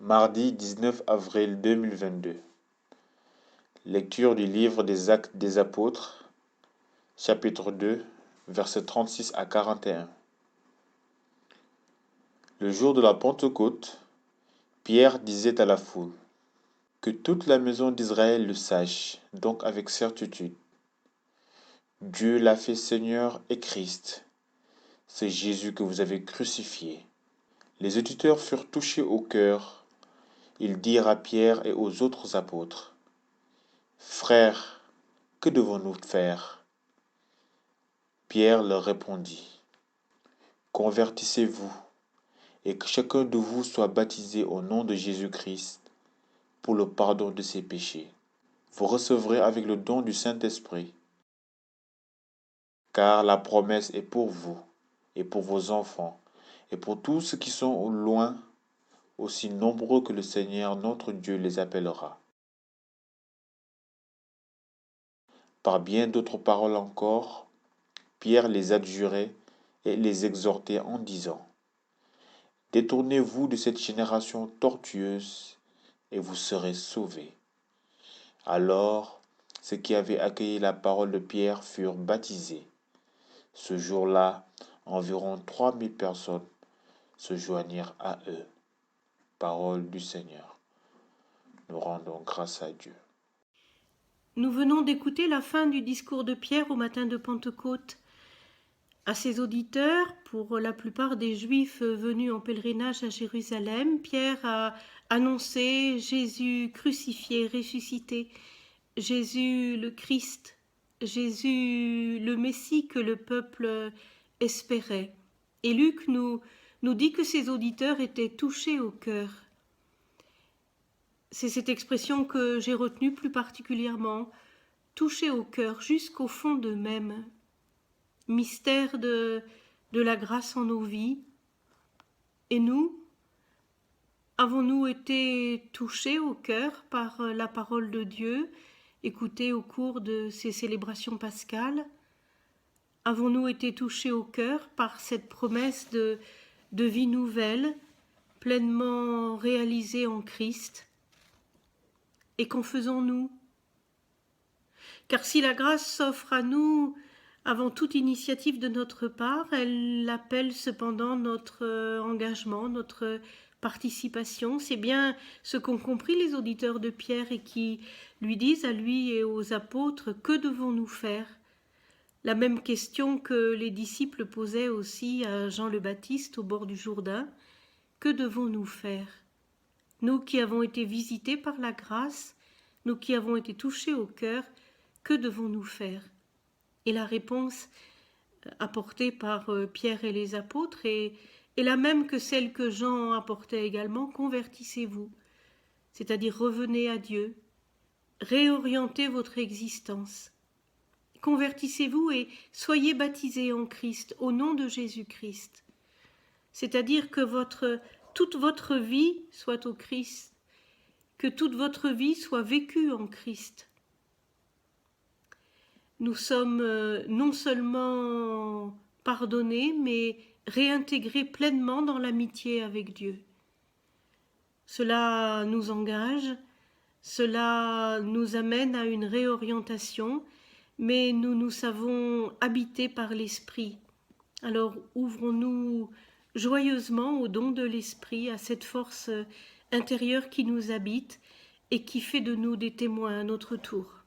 Mardi 19 avril 2022. Lecture du livre des Actes des Apôtres, chapitre 2, versets 36 à 41. Le jour de la Pentecôte, Pierre disait à la foule: Que toute la maison d'Israël le sache, donc avec certitude. Dieu l'a fait Seigneur et Christ. C'est Jésus que vous avez crucifié. Les auditeurs furent touchés au cœur. Ils dirent à Pierre et aux autres apôtres: Frères, que devons-nous faire? Pierre leur répondit: Convertissez-vous, et que chacun de vous soit baptisé au nom de Jésus-Christ pour le pardon de ses péchés. Vous recevrez avec le don du Saint-Esprit, car la promesse est pour vous et pour vos enfants, et pour tous ceux qui sont au loin, aussi nombreux que le Seigneur notre Dieu les appellera. Par bien d'autres paroles encore, Pierre les adjurait et les exhortait en disant: Détournez-vous de cette génération tortueuse, et vous serez sauvés. Alors, ceux qui avaient accueilli la parole de Pierre furent baptisés. Ce jour-là, environ 3000 personnes se joignirent à eux. Parole du Seigneur. Nous rendons grâce à Dieu. Nous venons d'écouter la fin du discours de Pierre au matin de Pentecôte. À ses auditeurs, pour la plupart des Juifs venus en pèlerinage à Jérusalem, Pierre a annoncé Jésus crucifié, ressuscité, Jésus le Christ, Jésus le Messie que le peuple espérait. Et Luc nous dit que ses auditeurs étaient touchés au cœur. C'est cette expression que j'ai retenue plus particulièrement, touchés au cœur, jusqu'au fond d'eux-mêmes. Mystère de la grâce en nos vies. Et nous, avons-nous été touchés au cœur par la parole de Dieu, écoutée au cours de ces célébrations pascales? Avons-nous été touchés au cœur par cette promesse de vie nouvelle, pleinement réalisée en Christ? Et qu'en faisons-nous? Car si la grâce s'offre à nous avant toute initiative de notre part, elle appelle cependant notre engagement, notre participation. C'est bien ce qu'ont compris les auditeurs de Pierre et qui lui disent à lui et aux apôtres: que devons-nous faire? La même question que les disciples posaient aussi à Jean le Baptiste au bord du Jourdain: que devons-nous faire? Nous qui avons été visités par la grâce, nous qui avons été touchés au cœur, que devons-nous faire? Et la réponse apportée par Pierre et les apôtres est la même que celle que Jean apportait également: convertissez-vous, c'est-à-dire revenez à Dieu, réorientez votre existence. Convertissez-vous et soyez baptisés en Christ, au nom de Jésus-Christ. C'est-à-dire que toute votre vie soit au Christ, que toute votre vie soit vécue en Christ. Nous sommes non seulement pardonnés, mais réintégrés pleinement dans l'amitié avec Dieu. Cela nous engage, cela nous amène à une réorientation, mais nous savons habités par l'Esprit. Alors ouvrons-nous joyeusement au don de l'Esprit, à cette force intérieure qui nous habite et qui fait de nous des témoins à notre tour.